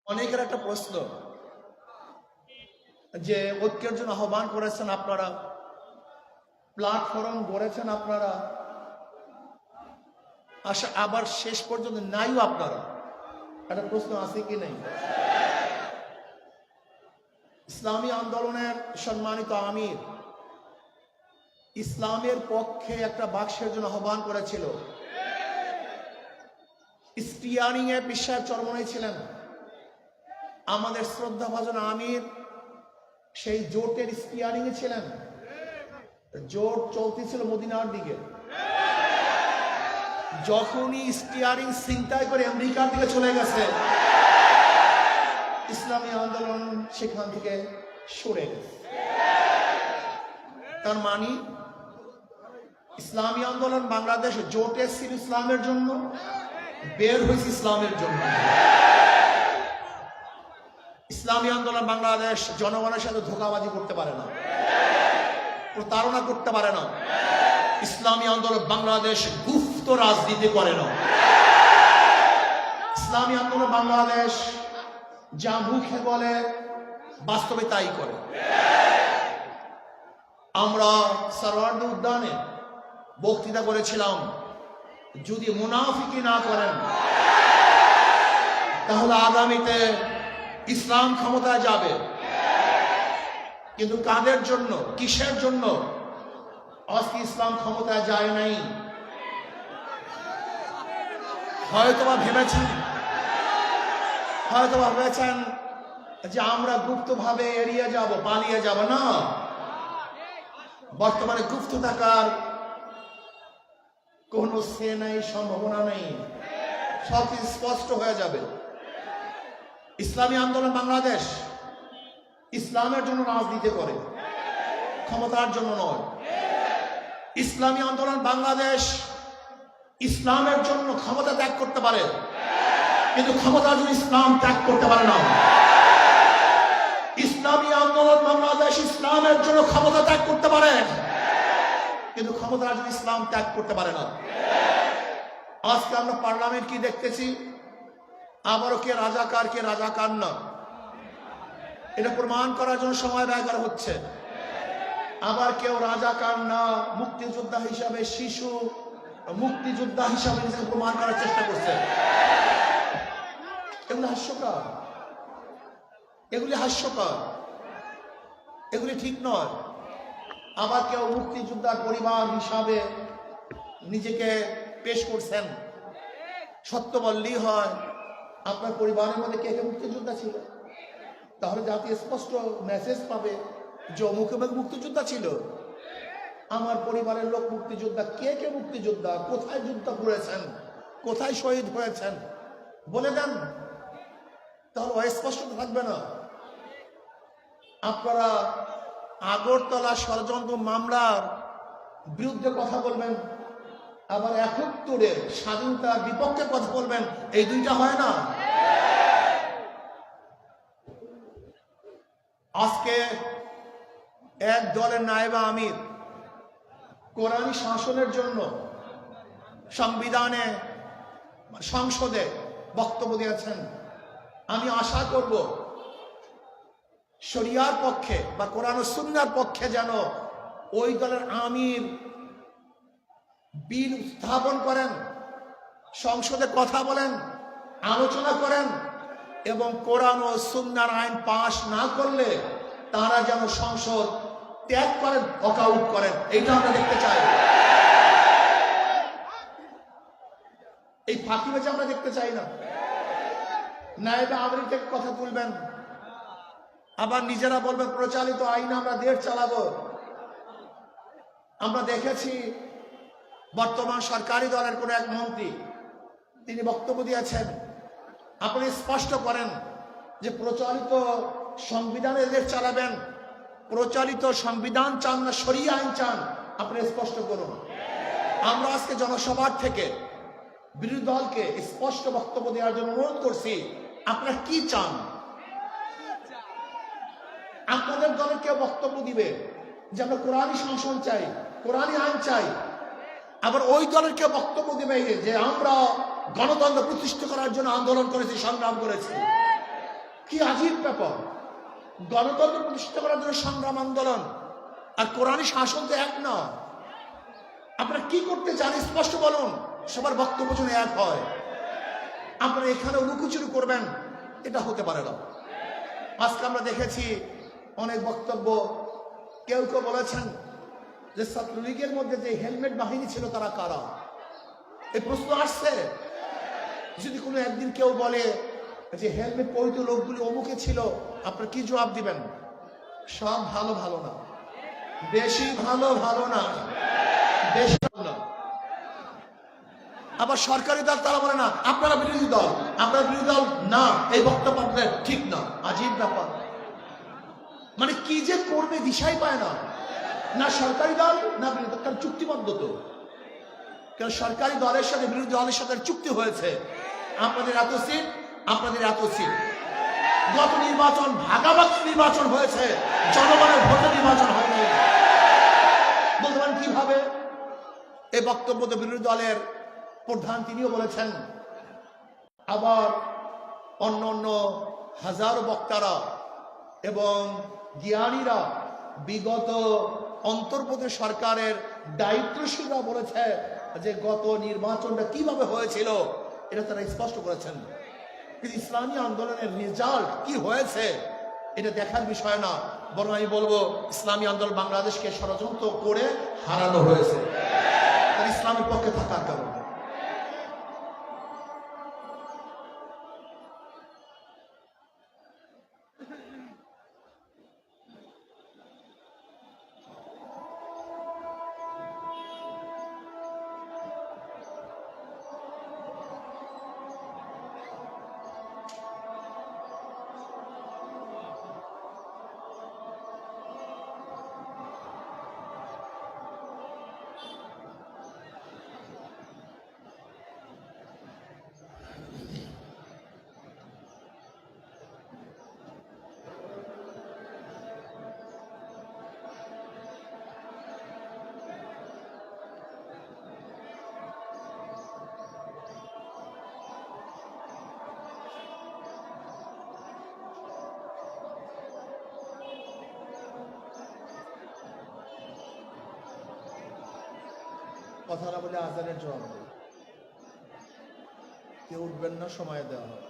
অনেকের একটা প্রশ্ন যে ঐক্যের জন্য আহ্বান করেছেন আপনারা, প্ল্যাটফর্ম গড়েছেন আপনারা, আবার শেষ পর্যন্ত নাইও আপনারা। একটা প্রশ্ন আছে কি নেই? ইসলামী আন্দোলনের সম্মানিত আমির ইসলামের পক্ষে একটা বাক্সের জন্য আহ্বান করেছিল। স্টিয়ারিং এ পীর সাহেব চরমনাই ছিলেন। আমাদের শ্রদ্ধাভাজন আমির সেই জোটের স্টিয়ারিং এ ছিলেন। জোট চলতেছিল মদিনার দিকে। যখনই স্টিয়ারিং ছিনতাই করে আমেরিকার দিকে চলে গেছে, ইসলামী আন্দোলন সেখান থেকে সরে গেছে। তার মানে ইসলামী আন্দোলন বাংলাদেশ জোটে ছিল ইসলামের জন্য, বের হয়েছে ইসলামের জন্য। ইসলামী আন্দোলন বাংলাদেশ জনগণের সাথে ধোঁকাবাজি করতে পারে না, প্রতারণা করতে পারে না। ইসলামী আন্দোলন বাংলাদেশ গুপ্ত রাজনীতি করে না। ইসলামী আন্দোলন বাংলাদেশ যা মুখে বলে বাস্তবে তাই করে। আমরা সরওয়ার্দী উদ্যানে বক্তৃতা করেছিলাম, যদি মুনাফিকি না করেন তাহলে আগামীতে ইসলাম ক্ষমতায় যাবে। কিন্তু কাদের জন্য, কিসের জন্য আজকে ইসলাম ক্ষমতায় যায় নাই? হয়তোবা ভেবেছেন যে আমরা গুপ্তভাবে এড়িয়ে যাব, পালিয়ে যাব না। বর্তমানে গুপ্ত থাকার কোন সে নাই, সম্ভাবনা নেই। সব স্পষ্ট হয়ে যাবে। ইসলামী আন্দোলন বাংলাদেশ ইসলামের জন্য রাজনীতি করে, ক্ষমতার জন্য নয়। ইসলামী আন্দোলন বাংলাদেশ ইসলামের জন্য ক্ষমতা ত্যাগ করতে পারে, কিন্তু ক্ষমতার জন্য ইসলাম ত্যাগ করতে পারে না। ইসলামী আন্দোলন বাংলাদেশ ইসলামের জন্য ক্ষমতা ত্যাগ করতে পারে, কিন্তু ক্ষমতার জন্য ইসলাম ত্যাগ করতে পারে না। আজকে আমরা পার্লামেন্ট কি দেখতেছি? আবারও কে রাজাকার না, এটা প্রমাণ করার জন্য সময় ব্যয় করা হচ্ছে। আবার কেউ রাজাকার না, মুক্তিযোদ্ধা হিসাবে, শিশু মুক্তিযোদ্ধা হিসাবে নিজেকে প্রমাণ করার চেষ্টা করছে। এগুলি হাস্যকর, এগুলি ঠিক নয়। আবার কেউ মুক্তিযোদ্ধার পরিবার হিসাবে নিজেকে পেশ করছেন। সত্য বললেই হয়, আপনার পরিবারের মধ্যে কে কে মুক্তিযোদ্ধা ছিল, তাহলে জাতি স্পষ্ট মেসেজ পাবে যে অমুকে মুক্তিযোদ্ধা ছিল। আমার পরিবারের লোক মুক্তিযোদ্ধা। কে কে মুক্তিযোদ্ধা, কোথায় যুদ্ধ করেছেন, কোথায় শহীদ হয়েছেন বলে দেন, তাহলে অস্পষ্ট থাকবে না। আপনারা আগরতলা ষড়যন্ত্র মামলার বিরুদ্ধে কথা বলবেন, আবার ৭১-এর স্বাধীনতার বিপক্ষে কথা বলবেন, এই দুইটা হয় না। আজকে এক দলের নায়েবে আমির কোরআনী শাসনের জন্য সংসদে বক্তব্য দিয়েছেন। আমি আশা করব শরিয়ার পক্ষে বা কোরআন ও সুন্নাহর পক্ষে যেন ওই দলের আমির বিল উত্থাপন করেন, সংসদে কথা বলেন, আলোচনা করেন, এবং কোরআন ও সুন্নাহর আইন পাশ না করলে তারা যেন সংসদ ত্যাগ করেন, ওয়াকআউট করেন। এইটা আমরা দেখতে চাই। এই ফাঁকিবাজি আমরা দেখতে চাই না। নায়েবে আমির থেকে কথা তুলবেন, আবার নিজেরা বলবেন প্রচলিত আইন আমরা দেশ চালাবো। আমরা দেখেছি বর্তমান সরকারি দলের কোন এক মন্ত্রী তিনি বক্তব্য দিয়েছেন, আপনি স্পষ্ট করেন যে প্রচলিত সংবিধানে দেশ চালাবেন, প্রচলিত সংবিধান চান না শরিয়া আইন চান, আপনি স্পষ্ট করুন। আমরা আজকে জনসভার থেকে বিরোধী দলকে স্পষ্ট বক্তব্য দেওয়ার জন্য অনুরোধ করছি, আপনারা কি চান? আপনাদের দলের কেউ বক্তব্য দিবে যে আমরা কোরআনী শাসন চাই, কোরআনী আইন চাই, আবার ওই দলের কেউ বক্তব্য দিবে যে আমরা গণতন্ত্র প্রতিষ্ঠা করার জন্য আন্দোলন করেছি, সংগ্রাম করেছি। কি আজীব ব্যাপার! গণতন্ত্র প্রতিষ্ঠা করার জন্য সংগ্রাম আন্দোলন আর কোরআনী শাসন তো এক না। আপনারা কি করতে চান স্পষ্ট বলুন, সবার বক্তব্য যেন এক হয়। আপনারা এখানে লুকোচুরি করবেন, এটা হতে পারে না। আজকে আমরা দেখেছি অনেক বক্তব্য, কেউ কেউ বলেছেন যে ছাত্রলীগের মধ্যে যে হেলমেট বাহিনী ছিল তারা কারা। এই প্রশ্ন আসছে। যদি কোনো একদিন কেউ বলে যে হেলমেট পরিহিত লোকগুলি অমুকে ছিল, আপনারা কি জবাব দিবেন? সব ভালো ভালো না, বেশি ভালো ভালো না, বেশি ভালো না। আবার সরকারি দল তারা বলে না আপনারা বিরোধী দল, আপনারা বিরোধী দল না, এই বক্তব্য আপনাদের ঠিক না। আজীব ব্যাপার, মানে কি যে করবে দিশাই পায় না। না সরকারি দল না বিরোধী দল, কারণ চুক্তিবদ্ধ তো। কারণ সরকারি দলের সাথে বিরোধী দলের সাথে চুক্তি হয়েছে, আপনাদের এত সিট, আপনাদের এত সিট। গত নির্বাচন ভাগাভাগি নির্বাচন হয়েছে, জনগণের ভোটে নির্বাচন হয়নি। বলতে পারেন কিভাবে? এই বক্তব্য তো বিরোধী দলের প্রধান তিনিও বলেছেন। আবার অন্য অন্য হাজারো বক্তারা এবং জ্ঞানীরা, বিগত অন্তর্বর্তী সরকারের দায়িত্বশীলরা বলেছে যে গত নির্বাচনটা কিভাবে হয়েছিল এটা তারা স্পষ্ট করেছেন। কিন্তু ইসলামী আন্দোলনের রেজাল্ট কি হয়েছে এটা দেখার বিষয় না, বরং আমি বলবো ইসলামী আন্দোলন বাংলাদেশকে ষড়যন্ত্র করে হারানো হয়েছে তার ইসলামের পক্ষে থাকার কারণে। কথা না বলে আজানের জবাব দেয়, কেউ উঠবেন না, সময় দেওয়া হবে।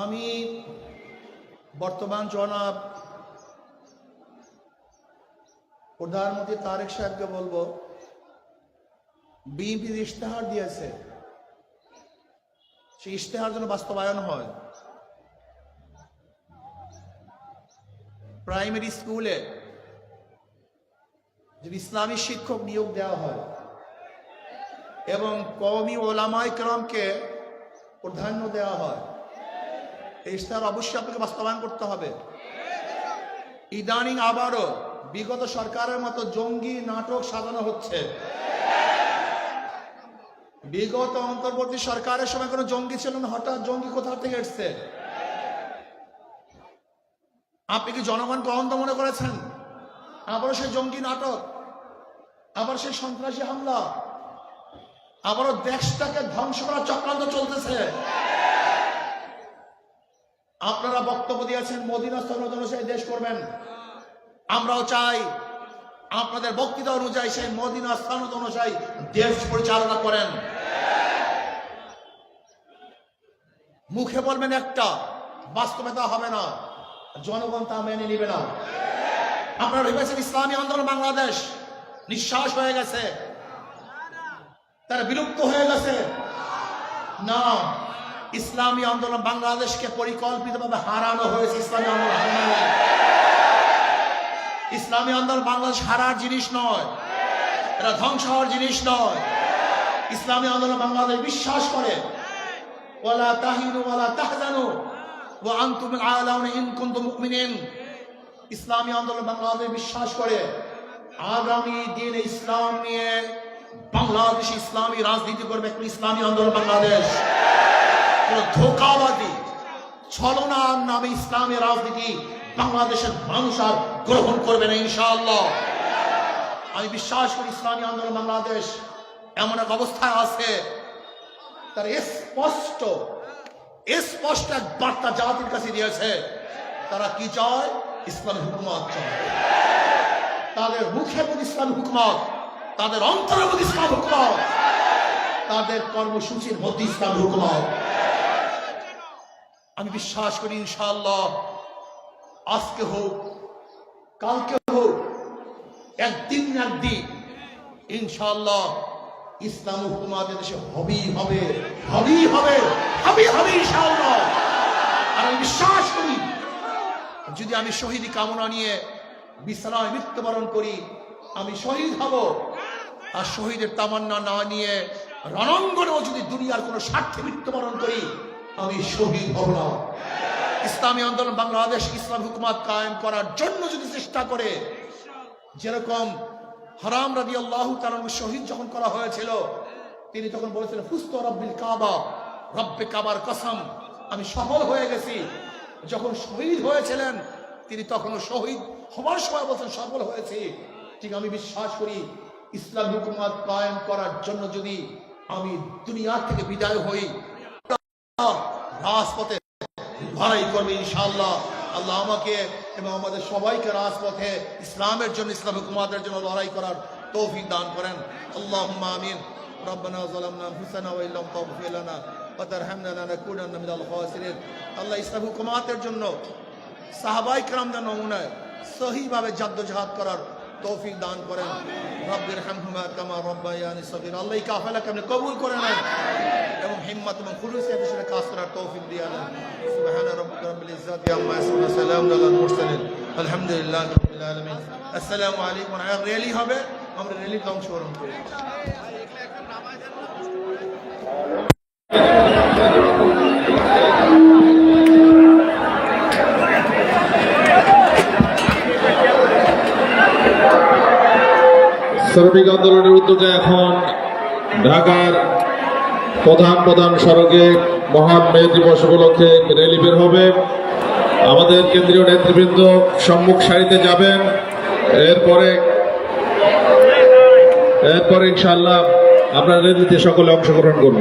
আমি বর্তমান জনাব প্রধানমন্ত্রী তারেক সাহেবকে বলবো, বিএনপির ইশতেহার দিয়েছে, সেই ইশতেহার যেন বাস্তবায়ন হয়। প্রাইমারি স্কুলে যদি ইসলামী শিক্ষক নিয়োগ দেওয়া হয় এবং কওমি ওলামায়ে কেরামকে প্রাধান্য দেওয়া হয়, এই ইশতেহার অবশ্যই আপনাকে বাস্তবায়ন করতে হবে। ইদানিং আবারও বিগত সরকারের মতো জঙ্গি নাটক সাজানো হচ্ছে। বিগত অন্তর্বর্তী সরকারের সময় কোনো জঙ্গি ছিল না, হঠাৎ জঙ্গি কোথা থেকে এসছে? আপনি কি জনগণকে অন্ধ মনে করেছেন? আবারও সেই জঙ্গি নাটক, আবার সেই সন্ত্রাসী হামলা, আবারও দেশটাকে ধ্বংস করার চক্রান্ত চলতেছে। আপনারা বক্তব্য দিয়েছেন মদিনা সনদ অনুযায়ী দেশ করবেন, আমরাও চাই আপনাদের বক্তৃতা অনুযায়ী সেই মদিনা সনদ অনুযায়ী দেশ পরিচালনা করেন। মুখে বলবেন একটা, বাস্তবতা হবে না, জনগণ তা মেনে নিবে না। আপনারা ভেবেছেন ইসলামী আন্দোলন বাংলাদেশ নিঃশ্বাস হয়ে গেছে, তারা বিলুপ্ত হয়ে গেছে? না, ইসলামী আন্দোলন বাংলাদেশকে পরিকল্পিতভাবে হারানো হয়েছে। ইসলামী আন্দোলন ইসলামী আন্দোলন বাংলাদেশ হারার জিনিস নয়, এটা ধ্বংস হওয়ার জিনিস নয়। ইসলামী আন্দোলন বাংলাদেশ বিশ্বাস করে ওয়ালা তাহিনু ওয়ালা তাহজানু ওয়া আনতুমুল আ'লাউনা ইন কুনতুম মুমিনিন। ইসলামী আন্দোলন বাংলাদেশ বিশ্বাস করে আগামী দিনে ইসলাম নিয়ে বাংলাদেশ ইসলামী রাজনীতি করবে ইসলামী আন্দোলন বাংলাদেশ। কোন ধোঁকাবাজি ছলনার নামে ইসলামী রাজনীতি বাংলাদেশের মানুষ আর গ্রহণ করবে না ইনশাআল্লাহ। আমি বিশ্বাস করি ইসলামী আন্দোলন বাংলাদেশ এমন এক অবস্থায় আছে, তার স্পষ্ট এক বার্তা জাতির কাছে দিয়েছে। তারা কি চায়? ইসলামী হুকুমত চায়। তাদের মুখের মধ্যে ইসলামী হুকুমত, তাদের অন্তরের মধ্যে ইসলাম হুকুমত, তাদের কর্মসূচির মধ্যে ইসলামী হুকুমত। আমি বিশ্বাস করি ইনশাআল্লাহ আজকে হোক কালকে হোক, একদিন না একদিন ইনশাআল্লাহ ইসলাম হুকুমত দেশে হবেই হবে, হবেই হবে, হবেই হবে ইনশাআল্লাহ। আর আমি বিশ্বাস করি যদি আমি শহীদি কামনা নিয়ে বিছানায় মৃত্যুবরণ করি, আমি শহীদ হব। আর শহীদের তামান্না না নিয়ে রণাঙ্গনেও যদি দুনিয়ার কোনো স্বার্থে মৃত্যুবরণ করি, আমি শহীদ হব না। ইসলামী আন্দোলন বাংলাদেশ ইসলাম হুকুমত কায়েম করার জন্য যদি চেষ্টা করে, যেরকম হারাম রাদিয়াল্লাহু তাআলা শহীদ যখন করা হয়েছিল, তিনি তখন বলেছিলেন ফুস্তু রাব্বিল কাবা, রব্বে কাবার কসম, আমি সফল হয়ে গেছি। যখন শহীদ হয়েছিলেন তিনি তখনও শহীদ হবার সময় বলছেন সফল হয়েছি। ঠিক আমি বিশ্বাস করি ইসলাম হুকুমত কায়েম করার জন্য যদি আমি দুনিয়া থেকে বিদায় হই, রাজপথে লড়াই করবে ইনশাআল্লাহ। আল্লাহ আমাকে এবং আমাদের সবাইকে রাজপথে ইসলামের জন্য, ইসলাম হুকুমতের জন্য লড়াই করার তৌফিক দান করেন। আল্লাহুম্মা আমিন। রব্বানা যালামনা আনফুসানা ওয়া ইল্লাম তাগফির লানা ওয়া তারহামনা লানাকুনান্না মিনাল খাসিরিন। আল্লাহ ইসলাম হুকুমতের জন্য সাহাবায়ে কেরামদের নমুনায় সহিভাবে জাদ্দোজাহাদ করার তৌফিক দান করেন। রব্বির হামহুমা কামা রব্বায়ানি সগীরা। আল্লাহ এই কাফেলাকে আপনি কবুল করে নেন এবং হিম্মত এবং খুলুসিয়াতের সাথে কাজ করার তৌফিক দিয়ে দেন। সুবহানা রাব্বিকা রাব্বিল ইজ্জাতি আম্মা ইয়াসিফুন, সালামুন আলাল মুরসালিন, আলহামদুলিল্লাহি রাব্বিল আলামিন। আসসালামু আলাইকুম। র্যালি হবে, আমরা র্যালিতে অংশগ্রহণ করি। শ্রমিক আন্দোলনের উদ্যোগে এখন ঢাকার প্রধান সড়কে মহান মে দিবস উপলক্ষে র্যালি বের হবে। আমাদের কেন্দ্রীয় নেতৃবৃন্দ সম্মুখ সারিতে যাবেন। এরপরে ইনশাআল্লাহ আমরা র্যালিতে সকলে অংশগ্রহণ করব।